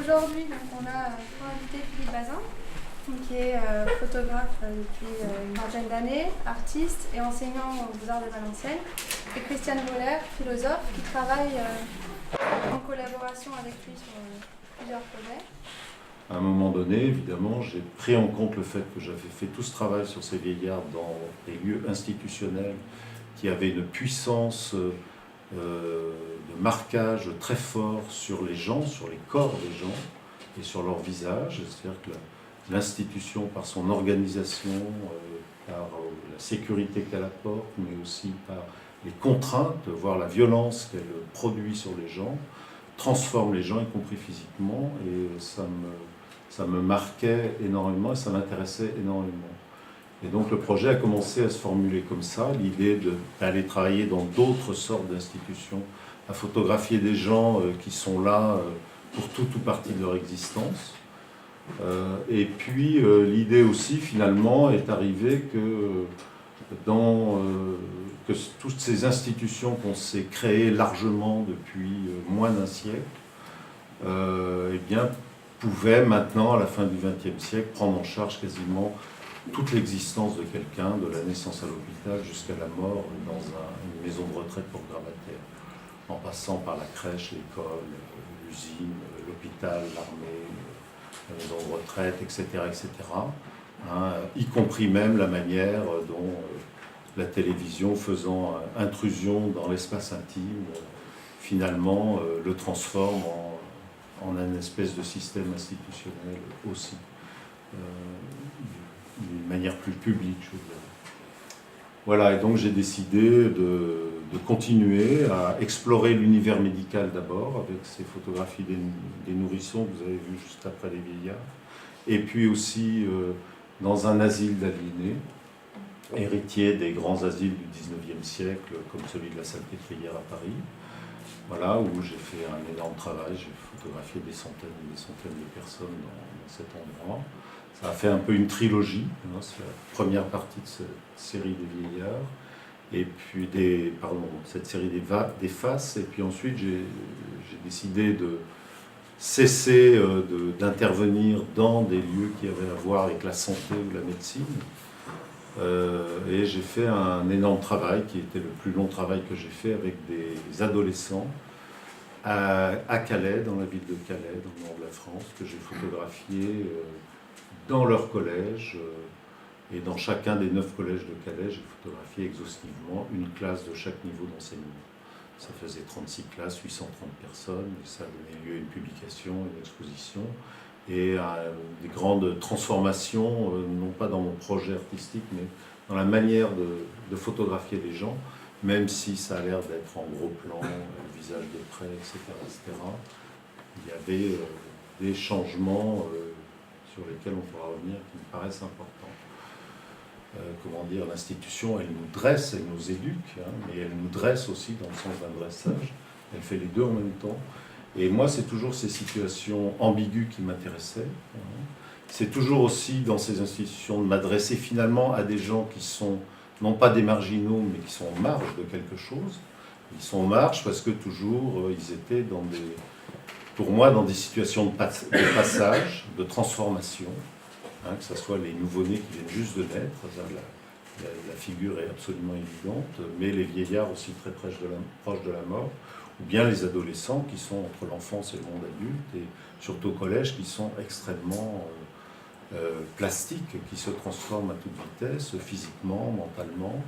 Aujourd'hui, on a pour invité Philippe Bazin, qui est photographe depuis une vingtaine d'années, artiste et enseignant aux Beaux-Arts de Valenciennes, et Christiane Voller, philosophe, qui travaille en collaboration avec lui sur plusieurs projets. À un moment donné, évidemment, j'ai pris en compte le fait que j'avais fait tout ce travail sur ces vieillards dans des lieux institutionnels qui avaient une puissance de marquage très fort sur les gens, sur les corps des gens et sur leur visage. C'est-à-dire que l'institution, par son organisation, par la sécurité qu'elle apporte, mais aussi par les contraintes, voire la violence qu'elle produit sur les gens, transforme les gens, y compris physiquement, et ça me marquait énormément et ça m'intéressait énormément. Et donc le projet a commencé à se formuler comme ça, l'idée d'aller travailler dans d'autres sortes d'institutions, à photographier des gens qui sont là pour tout ou partie de leur existence. Et puis l'idée aussi finalement est arrivée que que toutes ces institutions qu'on s'est créées largement depuis moins d'un siècle, eh bien, pouvaient maintenant, à la fin du XXe siècle, prendre en charge quasiment toute l'existence de quelqu'un, de la naissance à l'hôpital jusqu'à la mort dans une maison de retraite pour gravataire, en passant par la crèche, l'école, l'usine, l'hôpital, l'armée, la maison de retraite, etc., etc. Hein, y compris même la manière dont la télévision, faisant intrusion dans l'espace intime, finalement le transforme en un espèce de système institutionnel aussi, d'une manière plus publique, je veux dire. Voilà, et donc j'ai décidé de continuer à explorer l'univers médical d'abord, avec ces photographies des nourrissons que vous avez vues juste après les vieillards, et puis aussi dans un asile d'aliénés, héritier des grands asiles du XIXe siècle, comme celui de la Salpêtrière à Paris, voilà, où j'ai fait un énorme travail, j'ai photographié des centaines et des centaines de personnes dans cet endroit. Ça a fait un peu une trilogie, hein, c'est la première partie de cette série des vieillards, et puis cette série des faces, et puis ensuite j'ai décidé de cesser d'intervenir dans des lieux qui avaient à voir avec la santé ou la médecine. Et j'ai fait un énorme travail qui était le plus long travail que j'ai fait avec des adolescents à Calais, dans la ville de Calais, dans le nord de la France, que j'ai photographié dans leur collège. Et dans chacun des 9 collèges de Calais, j'ai photographié exhaustivement une classe de chaque niveau d'enseignement. Ça faisait 36 classes, 830 personnes, et ça a donné lieu à une publication, une exposition, et à des grandes transformations, non pas dans mon projet artistique, mais dans la manière de photographier les gens, même si ça a l'air d'être en gros plan, le visage de près, etc., etc. Il y avait des changements sur lesquels on pourra revenir qui me paraissent importants. Comment dire, l'institution, elle nous dresse, elle nous éduque, hein, mais elle nous dresse aussi dans le sens d'un dressage. Elle fait les deux en même temps. Et moi, c'est toujours ces situations ambiguës qui m'intéressaient. C'est toujours aussi dans ces institutions de m'adresser finalement à des gens qui sont non pas des marginaux, mais qui sont en marge de quelque chose. Ils sont en marge parce que toujours ils étaient pour moi, dans des situations de passage, de transformation. Hein, que ce soit les nouveau-nés qui viennent juste de naître, la figure est absolument évidente, mais les vieillards aussi très proches de la mort, ou bien les adolescents qui sont entre l'enfance et le monde adulte, et surtout au collège, qui sont extrêmement plastiques, qui se transforment à toute vitesse, physiquement, mentalement.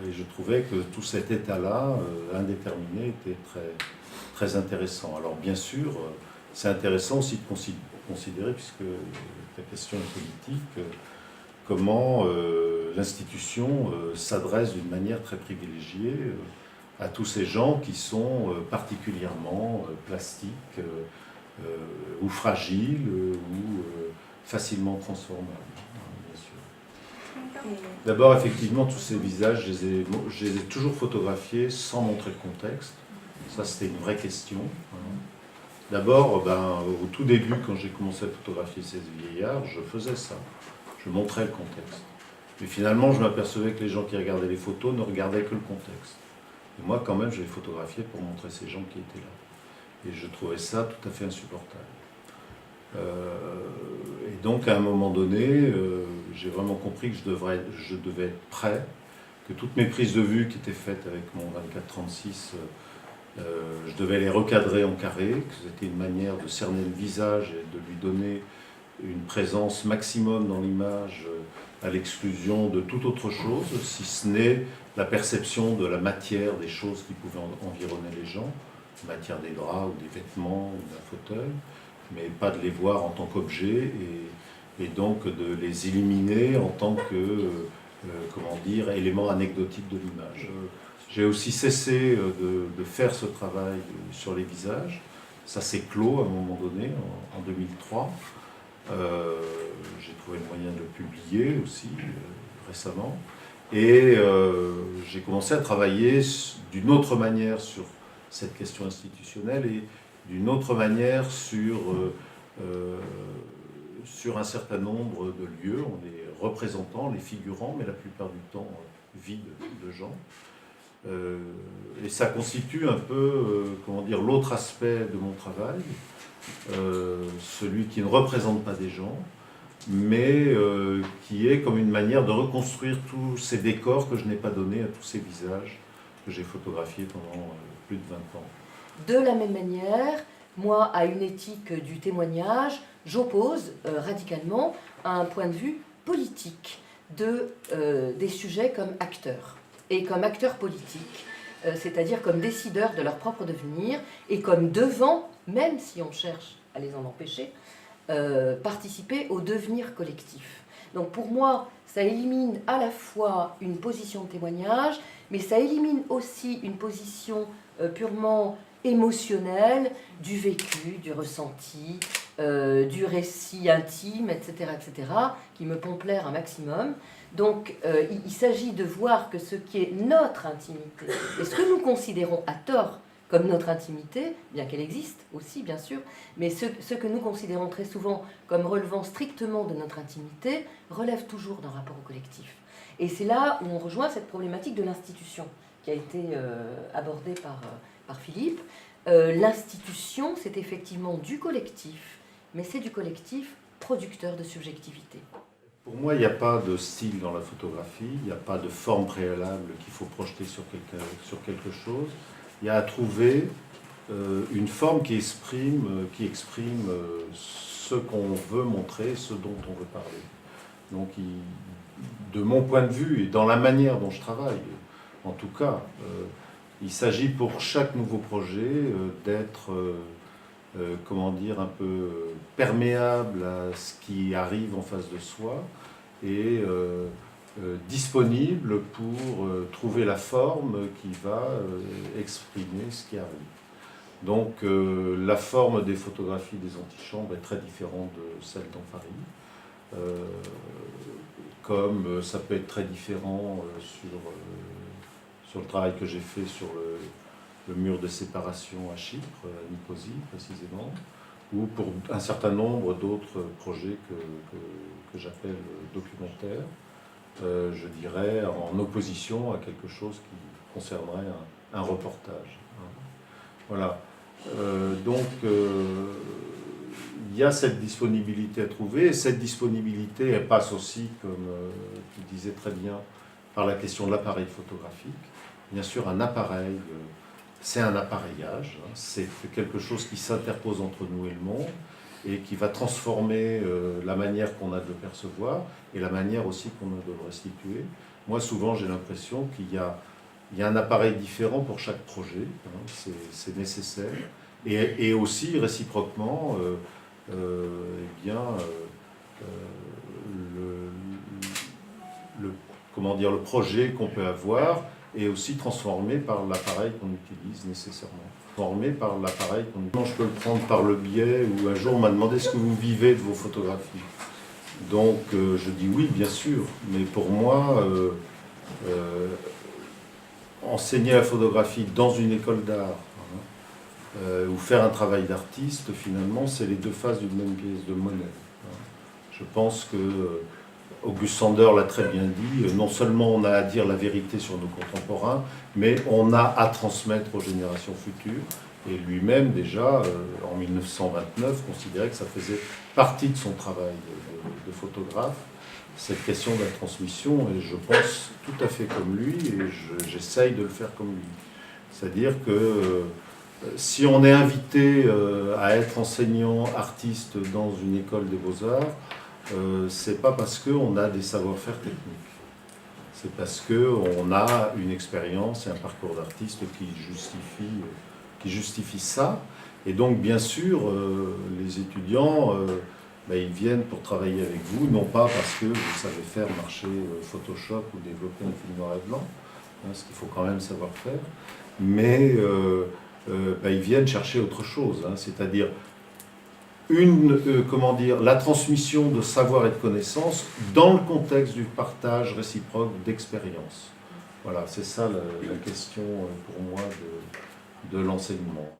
Et je trouvais que tout cet état-là, indéterminé, était très, très intéressant. Alors bien sûr, c'est intéressant aussi de considérer, puisque la question est politique, comment l'institution s'adresse d'une manière très privilégiée à tous ces gens qui sont particulièrement plastiques ou fragiles ou facilement transformables, bien sûr. D'abord, effectivement, tous ces visages, je les ai toujours photographiés sans montrer le contexte. Ça, c'était une vraie question. D'abord, au tout début, quand j'ai commencé à photographier ces vieillards, je faisais ça. Je montrais le contexte. Mais finalement, je m'apercevais que les gens qui regardaient les photos ne regardaient que le contexte. Et moi, quand même, je les photographiais pour montrer ces gens qui étaient là. Et je trouvais ça tout à fait insupportable. Et donc à un moment donné, j'ai vraiment compris que je devais être prêt, que toutes mes prises de vue qui étaient faites avec mon 24-36, je devais les recadrer en carré, que c'était une manière de cerner le visage et de lui donner une présence maximum dans l'image à l'exclusion de toute autre chose, si ce n'est la perception de la matière des choses qui pouvaient environner les gens, la matière des draps ou des vêtements ou d'un fauteuil, mais pas de les voir en tant qu'objet et donc de les éliminer en tant que, élément anecdotique de l'image. J'ai aussi cessé de faire ce travail sur les visages. Ça s'est clos à un moment donné, en 2003. J'ai trouvé le moyen de le publier aussi récemment. Et j'ai commencé à travailler d'une autre manière sur cette question institutionnelle et d'une autre manière sur un certain nombre de lieux, en les représentant, les figurant, mais la plupart du temps vides de gens. Et ça constitue un peu, l'autre aspect de mon travail, celui qui ne représente pas des gens, mais qui est comme une manière de reconstruire tous ces décors que je n'ai pas donnés à tous ces visages que j'ai photographiés pendant plus de 20 ans. De la même manière, moi, à une éthique du témoignage, j'oppose radicalement un point de vue politique des sujets comme acteurs, et comme acteurs politiques, c'est-à-dire comme décideurs de leur propre devenir, et comme devant, même si on cherche à les en empêcher, participer au devenir collectif. Donc pour moi, ça élimine à la fois une position de témoignage, mais ça élimine aussi une position purement émotionnelle, du vécu, du ressenti, du récit intime, etc., qui me font plaire un maximum. Donc il s'agit de voir que ce qui est notre intimité, et ce que nous considérons à tort comme notre intimité, bien qu'elle existe aussi, bien sûr, mais ce que nous considérons très souvent comme relevant strictement de notre intimité, relève toujours d'un rapport au collectif. Et c'est là où on rejoint cette problématique de l'institution, qui a été abordée par Philippe. L'institution, c'est effectivement du collectif, mais c'est du collectif producteur de subjectivité. Pour moi, il n'y a pas de style dans la photographie, il n'y a pas de forme préalable qu'il faut projeter sur quelque chose. Il y a à trouver une forme qui exprime ce qu'on veut montrer, ce dont on veut parler. Donc, de mon point de vue et dans la manière dont je travaille, en tout cas, il s'agit pour chaque nouveau projet d'être, un peu perméable à ce qui arrive en face de soi et disponible pour trouver la forme qui va exprimer ce qui arrive. Donc la forme des photographies des antichambres est très différente de celle d'Enfari, comme ça peut être très différent sur le travail que j'ai fait sur le mur de séparation à Chypre, à Nicosie précisément, ou pour un certain nombre d'autres projets que j'appelle documentaires. Je dirais, en opposition à quelque chose qui concernerait un reportage. Voilà. Donc, il y a cette disponibilité à trouver, et cette disponibilité, elle passe aussi, comme tu disais très bien, par la question de l'appareil photographique. Bien sûr, un appareil, c'est un appareillage, c'est quelque chose qui s'interpose entre nous et le monde, et qui va transformer la manière qu'on a de le percevoir et la manière aussi qu'on a de le restituer. Moi, souvent, j'ai l'impression qu'il y a un appareil différent pour chaque projet, c'est nécessaire. Et aussi, réciproquement, le projet qu'on peut avoir est aussi transformé par l'appareil qu'on utilise nécessairement. Formé par l'appareil qu'on utilise. Je peux le prendre par le biais où un jour on m'a demandé ce que vous vivez de vos photographies. Donc je dis oui, bien sûr, mais pour moi, enseigner la photographie dans une école d'art ou faire un travail d'artiste, finalement, c'est les deux faces d'une même pièce de monnaie. Je pense que Auguste Sander l'a très bien dit, non seulement on a à dire la vérité sur nos contemporains, mais on a à transmettre aux générations futures. Et lui-même, déjà, en 1929, considérait que ça faisait partie de son travail de photographe, cette question de la transmission, et je pense tout à fait comme lui, et j'essaye de le faire comme lui. C'est-à-dire que si on est invité à être enseignant artiste dans une école des beaux-arts, c'est pas parce qu'on a des savoir-faire techniques. C'est parce qu'on a une expérience et un parcours d'artiste qui justifie ça. Et donc, bien sûr, les étudiants, ils viennent pour travailler avec vous, non pas parce que vous savez faire marcher Photoshop ou développer un film noir et blanc, hein, ce qu'il faut quand même savoir faire, mais ils viennent chercher autre chose, hein, c'est-à-dire la transmission de savoir et de connaissances dans le contexte du partage réciproque d'expériences. Voilà, c'est ça la question pour moi de l'enseignement.